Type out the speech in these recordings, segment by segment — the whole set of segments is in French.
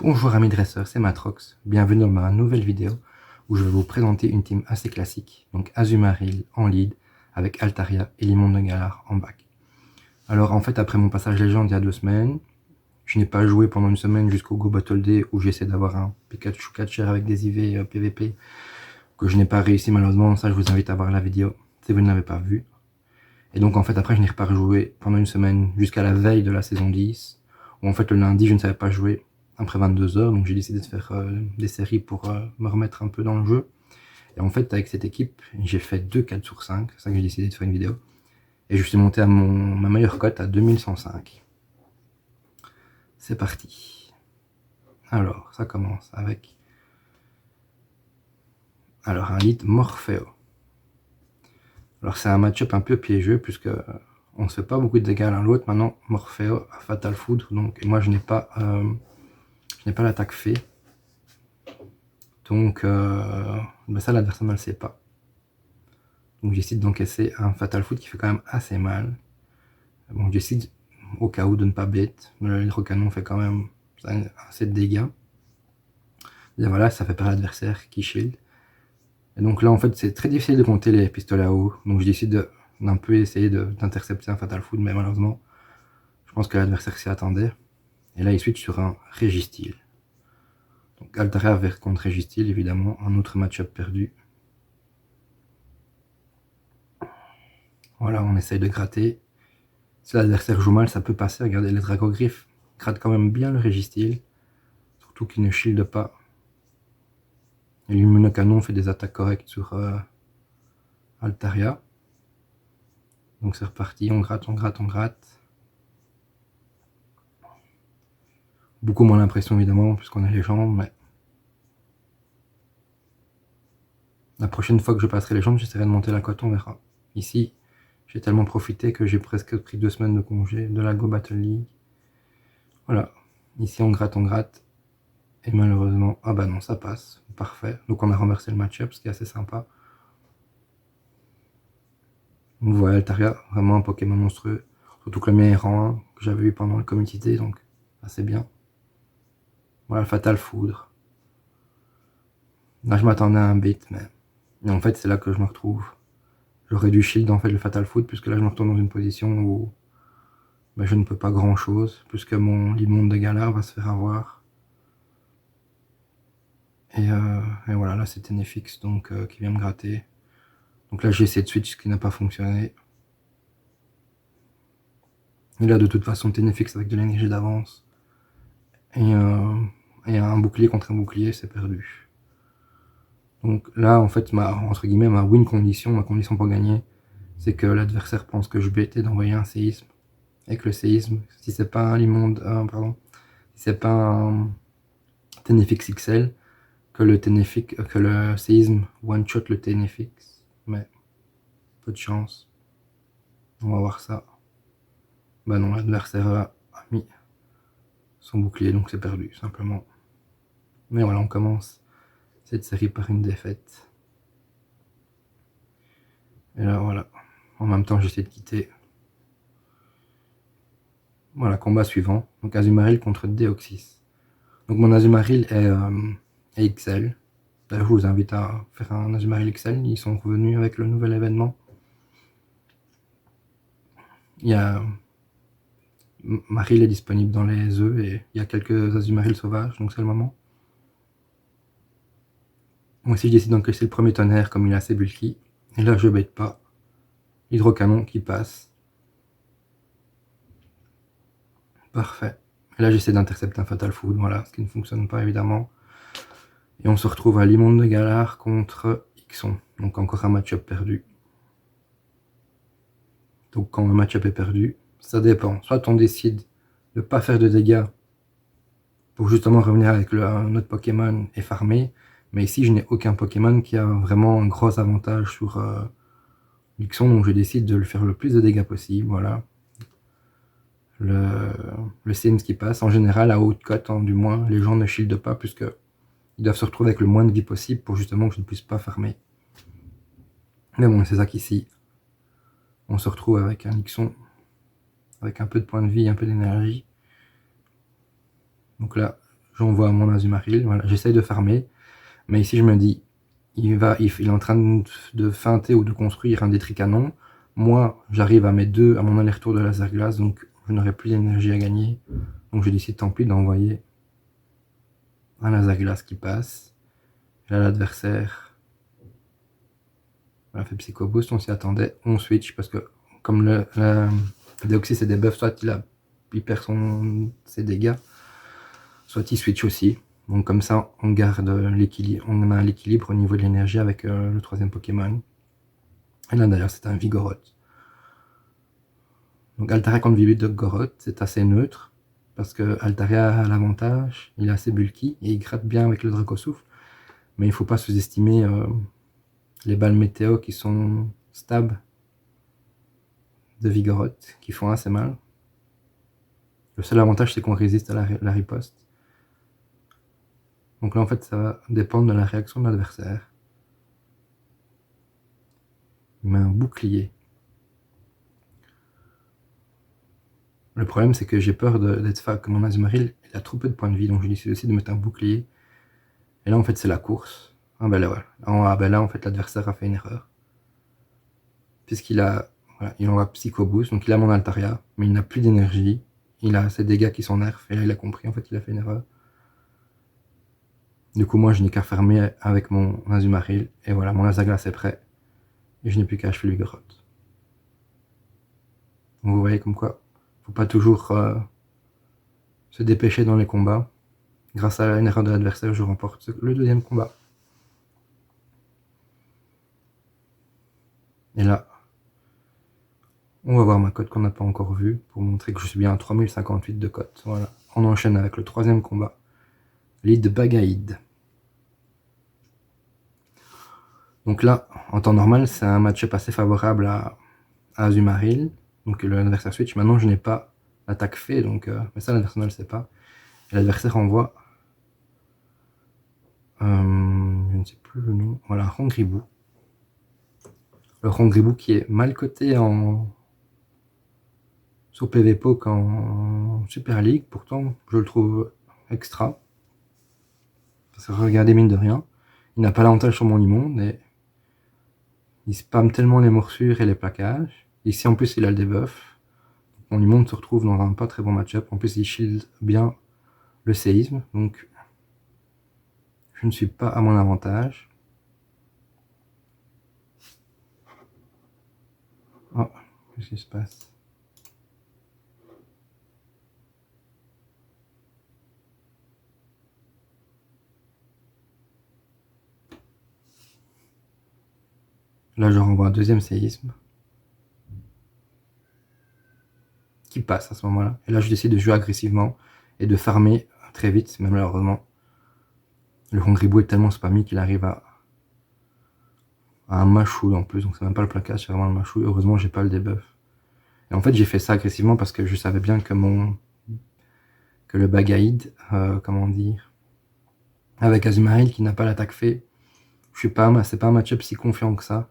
Bonjour amis dresseurs, c'est Matrox, bienvenue dans ma nouvelle vidéo où je vais vous présenter une team assez classique, donc Azumarill en lead avec Altaria et Limon de Galar en back. Alors en fait après mon passage légende il y a 2 semaines, je n'ai pas joué pendant une semaine jusqu'au Go Battle Day où j'essaie d'avoir un Pikachu Catcher avec des IV PVP que je n'ai pas réussi malheureusement, ça je vous invite à voir la vidéo si vous ne l'avez pas vue. Et donc en fait après je n'ai pas rejoué pendant une semaine jusqu'à la veille de la saison 10, où en fait le lundi je ne savais pas jouer après 22 h, donc j'ai décidé de faire des séries pour me remettre un peu dans le jeu. Et en fait avec cette équipe j'ai fait 2 4 sur 5, c'est ça que j'ai décidé de faire une vidéo. Et je suis monté à ma meilleure cote à 2105. C'est parti. Alors ça commence avec un lead Morpheo. Alors c'est un match-up un peu piégeux puisque on ne se fait pas beaucoup de dégâts l'un l'autre. Maintenant Morpheo a Fatal Foudre, donc et moi je n'ai pas l'attaque fée. Donc ça l'adversaire ne le sait pas. Donc j'essaie d'encaisser un Fatal Foudre qui fait quand même assez mal. Bon, j'essaie au cas où de ne pas bête. L'hydrocanon fait quand même assez de dégâts. Et voilà, ça fait perdre l'adversaire qui shield. Et donc là en fait c'est très difficile de compter les pistolets à eau. Donc je décide d'un peu essayer d'intercepter un Fatal Foudre, mais malheureusement je pense que l'adversaire s'y attendait. Et là il switch sur un Registeel. Donc Altaria contre Registeel, évidemment, un autre match-up perdu. Voilà, on essaye de gratter. Si l'adversaire joue mal, ça peut passer. Regardez, les Dracogriffes grattent quand même bien le Registeel. Surtout qu'il ne shield pas. Et l'Immunocanon fait des attaques correctes sur Altaria. Donc c'est reparti, on gratte, on gratte, on gratte. Beaucoup moins l'impression évidemment, puisqu'on a les jambes, mais... La prochaine fois que je passerai les jambes, j'essaierai de monter la cote, on verra. Ici, j'ai tellement profité que j'ai presque pris 2 semaines de congé de la Go Battle League. Voilà, ici on gratte, et malheureusement, ah bah non, ça passe, parfait. Donc on a renversé le match-up, ce qui est assez sympa. Donc voilà, Altaria, vraiment un Pokémon monstrueux. Surtout que le mien est rang 1, que j'avais eu pendant le community, donc assez bien. Voilà, Fatal Foudre. Là je m'attendais à un bait, mais... Et en fait c'est là que je me retrouve. J'aurais dû shield en fait le Fatal Foudre, puisque là je me retrouve dans une position où bah, je ne peux pas grand chose, puisque mon Limon de Galar va se faire avoir. Et voilà, là c'est Tenefix donc, qui vient me gratter. Donc là j'ai essayé de switch, ce qui n'a pas fonctionné. Et là de toute façon Tenefix avec de l'énergie d'avance. Et un bouclier contre un bouclier, c'est perdu. Donc là en fait entre guillemets ma win condition, ma condition pour gagner, c'est que l'adversaire pense que je vais essayer d'envoyer un séisme. Et que le séisme, si c'est pas un Limon, si c'est pas un Tenefix XL, que le séisme one-shot le Tenefix, mais peu de chance. On va voir ça. Bah non, l'adversaire a mis son bouclier, donc c'est perdu, simplement. Mais voilà, on commence cette série par une défaite. Et là, voilà. En même temps, j'essaie de quitter. Voilà, combat suivant. Donc Azumarill contre Deoxys. Donc mon Azumarill est XL. Là, je vous invite à faire un Azumarill XL. Ils sont revenus avec le nouvel événement. Il y a... Marill est disponible dans les œufs et il y a quelques Azumarill sauvages, donc c'est le moment. Moi aussi, je décide d'encaisser le premier tonnerre comme il est assez bulky. Et là, je bête pas. Hydrocanon qui passe. Parfait. Et là, j'essaie d'intercepter un Fatal Foudre, voilà, ce qui ne fonctionne pas évidemment. Et on se retrouve à Limon de Galar contre Ixon. Donc encore un match-up perdu. Donc quand un match-up est perdu, ça dépend. Soit on décide de ne pas faire de dégâts pour justement revenir avec notre Pokémon et farmer. Mais ici, je n'ai aucun Pokémon qui a vraiment un gros avantage sur Luxon, donc je décide de le faire le plus de dégâts possible, voilà. Le Sims qui passe, en général, à haute cote, hein, du moins, les gens ne shieldent pas, puisque ils doivent se retrouver avec le moins de vie possible pour justement que je ne puisse pas farmer. Mais bon, c'est ça qu'ici, on se retrouve avec un Luxon, avec un peu de points de vie, un peu d'énergie. Donc là, j'envoie mon Azumarill, voilà, j'essaye de farmer, mais ici je me dis, il est en train de feinter ou de construire un détricanon, moi j'arrive à à mon aller-retour de laser glace, donc je n'aurai plus d'énergie à gagner, donc je décide tant pis d'envoyer un laser glace qui passe, et là l'adversaire fait Psycho Boost, on s'y attendait, on switch, parce que comme le Deoxys c'est des buffs, soit il perd ses dégâts, soit il switch aussi. Donc comme ça, on garde l'équilibre, on a l'équilibre au niveau de l'énergie avec le troisième Pokémon. Et là d'ailleurs, c'est un Vigoroth. Donc Altaria contre Vigoroth, c'est assez neutre, parce que Altaria a l'avantage, il est assez bulky, et il gratte bien avec le Dracosouffle. Mais il ne faut pas sous-estimer les balles météo qui sont stab de Vigoroth, qui font assez mal. Le seul avantage, c'est qu'on résiste à la riposte. Donc là, en fait, ça va dépendre de la réaction de l'adversaire. Il met un bouclier. Le problème, c'est que j'ai peur d'être fa que mon Azumarill, il a trop peu de points de vie, donc je décide aussi de mettre un bouclier. Et là, en fait, c'est la course. Ah ben là, voilà. Ah, ben là, en fait, l'adversaire a fait une erreur. Puisqu'il a... Voilà, il envoie Psycho Boost, donc il a mon Altaria, mais il n'a plus d'énergie. Il a ses dégâts qui sont nerfs, et là, il a compris, en fait, qu'il a fait une erreur. Du coup, moi, je n'ai qu'à fermer avec mon Azumarill, et voilà, mon laser glace est prêt. Et je n'ai plus qu'à achever le Vigoroth. Donc vous voyez comme quoi, faut pas toujours se dépêcher dans les combats. Grâce à une erreur de l'adversaire, je remporte le deuxième combat. Et là, on va voir ma cote qu'on n'a pas encore vue, pour montrer que je suis bien à 3058 de cote. Voilà, on enchaîne avec le troisième combat. Lead Bagaïd. Donc là, en temps normal, c'est un match-up assez favorable à Azumarill. Donc l'adversaire switch. Maintenant, je n'ai pas l'attaque fait, donc, mais ça, l'adversaire ne le sait pas. Et l'adversaire envoie... je ne sais plus le nom. Voilà, Rongribou. Le Rongribou qui est mal coté sur PvPoke en Super League, pourtant je le trouve extra. Parce que regardez, mine de rien, il n'a pas l'avantage sur mon Limonde et il spamme tellement les morsures et les plaquages. Ici en plus il a le debuff. Mon Limonde se retrouve dans un pas très bon match-up. En plus il shield bien le séisme, donc je ne suis pas à mon avantage. Oh, qu'est-ce qui se passe? Là je renvoie un deuxième séisme qui passe à ce moment-là. Et là je décide de jouer agressivement et de farmer très vite, même malheureusement. Le Rongribou est tellement spammy qu'il arrive à un machouille en plus, donc c'est même pas le plaquage, c'est vraiment le machouille. Heureusement j'ai pas le debuff. Et en fait j'ai fait ça agressivement parce que je savais bien que le Bagaïd, comment dire, avec Azumarill qui n'a pas l'attaque fait, c'est pas un match-up si confiant que ça.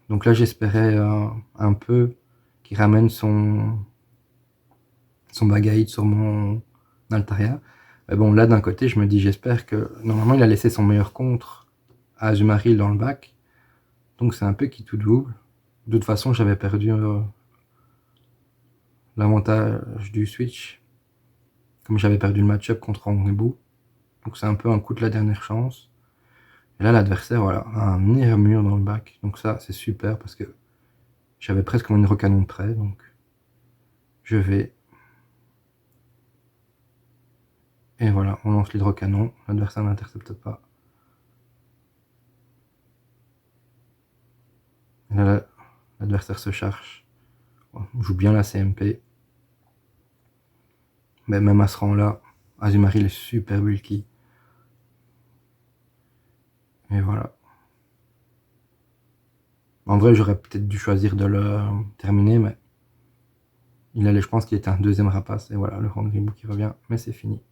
Donc là j'espérais un peu qu'il ramène son Bagaïd sur mon Altaria. Mais bon là d'un côté je me dis j'espère que... Normalement il a laissé son meilleur contre à Azumarill dans le bac. Donc c'est un peu qui tout double. De toute façon j'avais perdu l'avantage du switch. Comme j'avais perdu le match-up contre Rongribou. Donc c'est un peu un coup de la dernière chance. Et là l'adversaire voilà, a un Nermur dans le bac. Donc ça c'est super parce que j'avais presque mon hydrocanon de près. Donc je vais... Et voilà, on lance l'hydrocanon. L'adversaire n'intercepte pas. Et là l'adversaire se charge. On joue bien la CMP. Mais même à ce rang-là, Azumarill est super bulky. Et voilà. En vrai, j'aurais peut-être dû choisir de le terminer, mais je pense qu'il était un deuxième rapace. Et voilà, le Rongribou qui revient, mais c'est fini.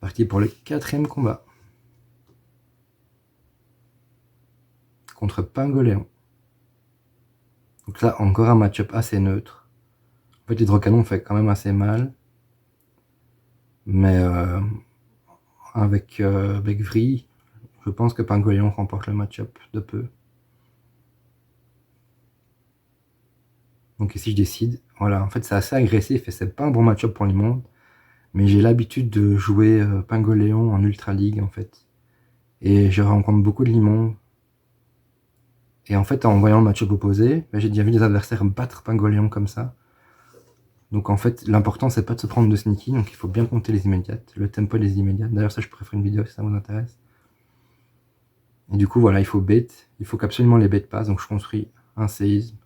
Parti pour le quatrième combat. contre Pingoléon. Donc là, encore un match-up assez neutre. En fait, l'hydrocanon fait quand même assez mal. Mais avec Vry, je pense que Pingoléon remporte le match-up de peu. Donc ici, je décide. Voilà, en fait, c'est assez agressif et c'est pas un bon match-up pour Limonde. Mais j'ai l'habitude de jouer Pingoléon en Ultra League, en fait. Et je rencontre beaucoup de Limonde. Et en fait, en voyant le match-up opposé, j'ai déjà vu des adversaires battre Pingoléon comme ça. Donc en fait, l'important, c'est pas de se prendre de sneaky, donc il faut bien compter les immédiates, le tempo des immédiates. D'ailleurs, ça, je préfère une vidéo si ça vous intéresse. Et du coup, voilà, il faut bait. Il faut qu'absolument les bait passent, donc je construis un séisme.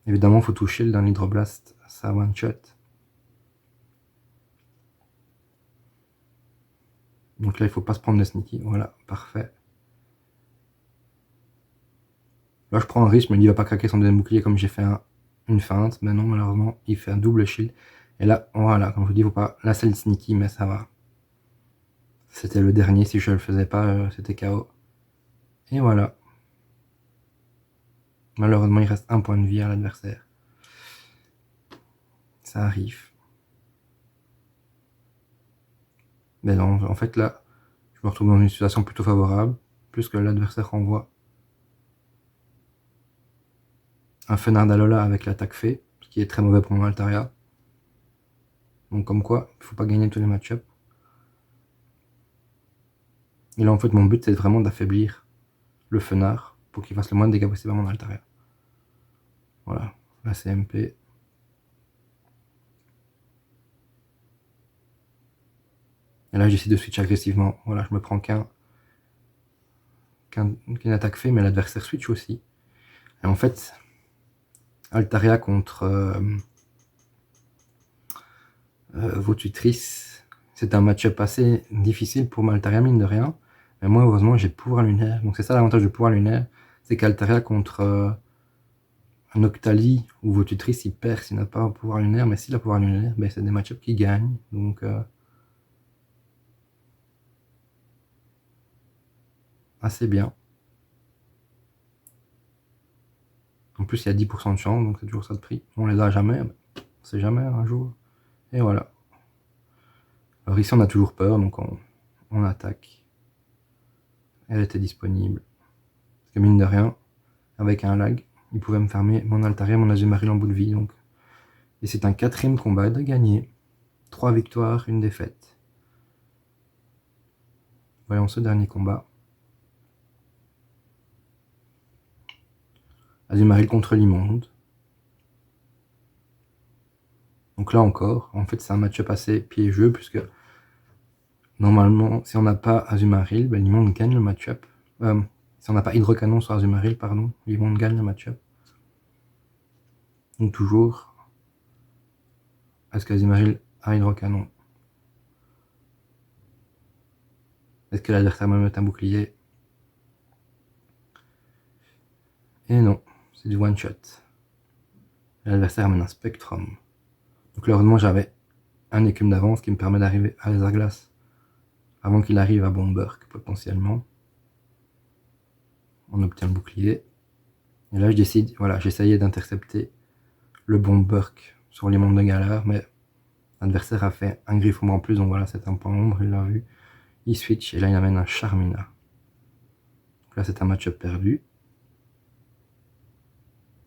Évidemment, il faut tout shield dans l'hydroblast, ça one-shot. Donc là, il faut pas se prendre de sneaky, voilà, parfait. Là, je prends un risque, mais il va pas craquer son deuxième bouclier comme j'ai fait une feinte. Mais non, malheureusement, il fait un double shield. Et là, voilà, comme je vous dis, faut pas... Là, c'est le sneaky, mais ça va. C'était le dernier, si je le faisais pas, c'était KO. Et voilà. Malheureusement, il reste un point de vie à l'adversaire. Ça arrive. Mais non, en fait, là, je me retrouve dans une situation plutôt favorable, puisque l'adversaire renvoie un Fenard d'Alola avec l'attaque fée, ce qui est très mauvais pour mon Altaria. Donc comme quoi, il faut pas gagner tous les match-ups. Et là, en fait, mon but, c'est vraiment d'affaiblir le Fenard pour qu'il fasse le moins de dégâts possible à mon Altaria. Voilà, la CMP. Et là, j'essaie de switch agressivement. Voilà, je me prends qu'une attaque fée, mais l'adversaire switch aussi. Et en fait, Altaria contre Votutrice, c'est un match-up assez difficile pour Altaria, mine de rien. Mais moi, heureusement, j'ai pouvoir lunaire. Donc c'est ça l'avantage du pouvoir lunaire, c'est qu'Altaria contre un Octali ou Votutrice, il perd s'il n'a pas un pouvoir lunaire. Mais s'il a pouvoir lunaire, ben, c'est des match-ups qui gagnent. Donc assez bien. En plus, il y a 10% de chance, donc c'est toujours ça de prix. On les a jamais, mais on sait jamais un jour. Et voilà. Alors ici, on a toujours peur, donc on attaque. Elle était disponible. Parce que mine de rien, avec un lag, il pouvait me farmer mon Altaria, mon Azumarill en bout de vie. Donc. Et c'est un 4e combat de gagné. 3 victoires, 1 défaite. Voyons ce dernier combat. Azumarill contre Limonde. Donc là encore, en fait c'est un match-up assez piégeux, puisque normalement, si on n'a pas Azumarill, ben, Limonde gagne le match-up. Si on n'a pas Hydrocanon sur Azumarill, pardon, Limonde gagne le match-up. Donc toujours, est-ce qu'Azumarill a Hydrocanon? Est-ce que l'adversaire me met un bouclier? Et non, c'est du one-shot. L'adversaire amène un Spectrum. Donc là, heureusement, j'avais un écume d'avance qui me permet d'arriver à Lézard Glace avant qu'il arrive à Bomberg, potentiellement. On obtient le bouclier. Et là, je décide, voilà, j'essayais d'intercepter le Bomberg sur les mondes de Galar, mais l'adversaire a fait un Griffon en plus, donc voilà, c'est un point ombre, il l'a vu. Il switch, et là, il amène un Charmina. Donc là, c'est un match-up perdu.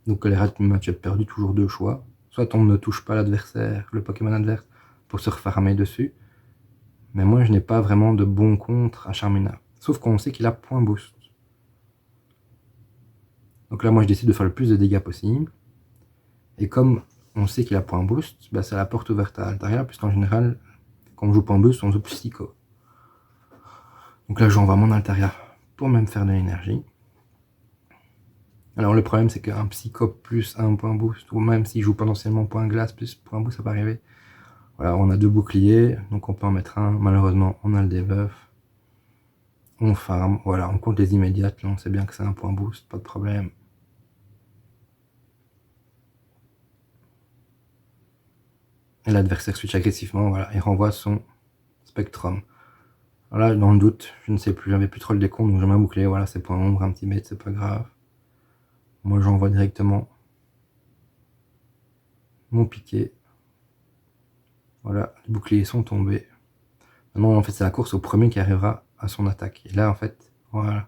Donc les match-up perdu, toujours 2 choix. Soit on ne touche pas l'adversaire, le Pokémon adverse, pour se refarmer dessus. Mais moi, je n'ai pas vraiment de bon contre à Charmina. Sauf qu'on sait qu'il a point boost. Donc là, moi, je décide de faire le plus de dégâts possible. Et comme on sait qu'il a point boost, bah, c'est la porte ouverte à Altaria, puisqu'en général, quand on joue point boost, on joue Psycho. Donc là, j'envoie mon Altaria pour même faire de l'énergie. Alors le problème, c'est qu'un Psycho plus un point boost, ou même s'il joue potentiellement point glace plus point boost, ça peut arriver. Voilà, on a 2 boucliers, donc on peut en mettre un. Malheureusement, on a le debuff. On farm, voilà, on compte les immédiates, là on sait bien que c'est un point boost, pas de problème. Et l'adversaire switch agressivement, voilà, il renvoie son Spectrum. Voilà, dans le doute, je ne sais plus, j'avais plus trop le décompte, donc je vais boucler. Voilà, c'est point ombre, un petit mètre, c'est pas grave. Moi, j'envoie directement mon piqué. Voilà, les boucliers sont tombés. Maintenant, en fait, c'est la course au premier qui arrivera à son attaque. Et là, en fait, voilà.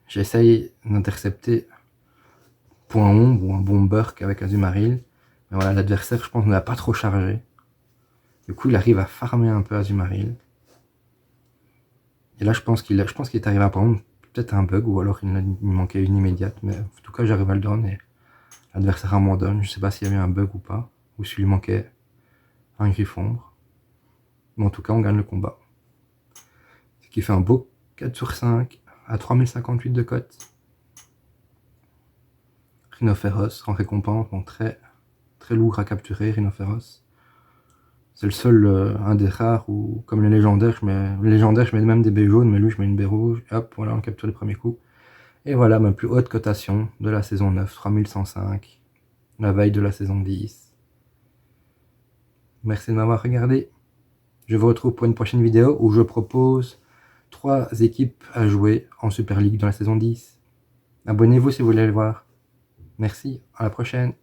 J'essaye d'intercepter point ombre ou un bon burk avec Azumarill. Mais voilà, l'adversaire, je pense, ne l'a pas trop chargé. Du coup, il arrive à farmer un peu Azumarill. Et là, je pense qu'il est arrivé à prendre peut-être un bug, ou alors il manquait une immédiate. Mais en tout cas, j'arrive à le donner. Et l'adversaire abandonne. Je sais pas s'il y avait un bug ou pas, ou s'il lui manquait un Griffombre. Mais en tout cas, on gagne le combat. Ce qui fait un beau 4 sur 5 à 3058 de cote. Rhinophéros en récompense, donc très lourd à capturer, Rhinophéros. C'est le seul, un des rares où, comme les légendaires, je mets même des baies jaunes, mais lui, je mets une baie rouge. Hop, voilà, on capture les premiers coups. Et voilà ma plus haute cotation de la saison 9, 3105, la veille de la saison 10. Merci de m'avoir regardé. Je vous retrouve pour une prochaine vidéo où je propose 3 équipes à jouer en Super League dans la saison 10. Abonnez-vous si vous voulez le voir. Merci, à la prochaine.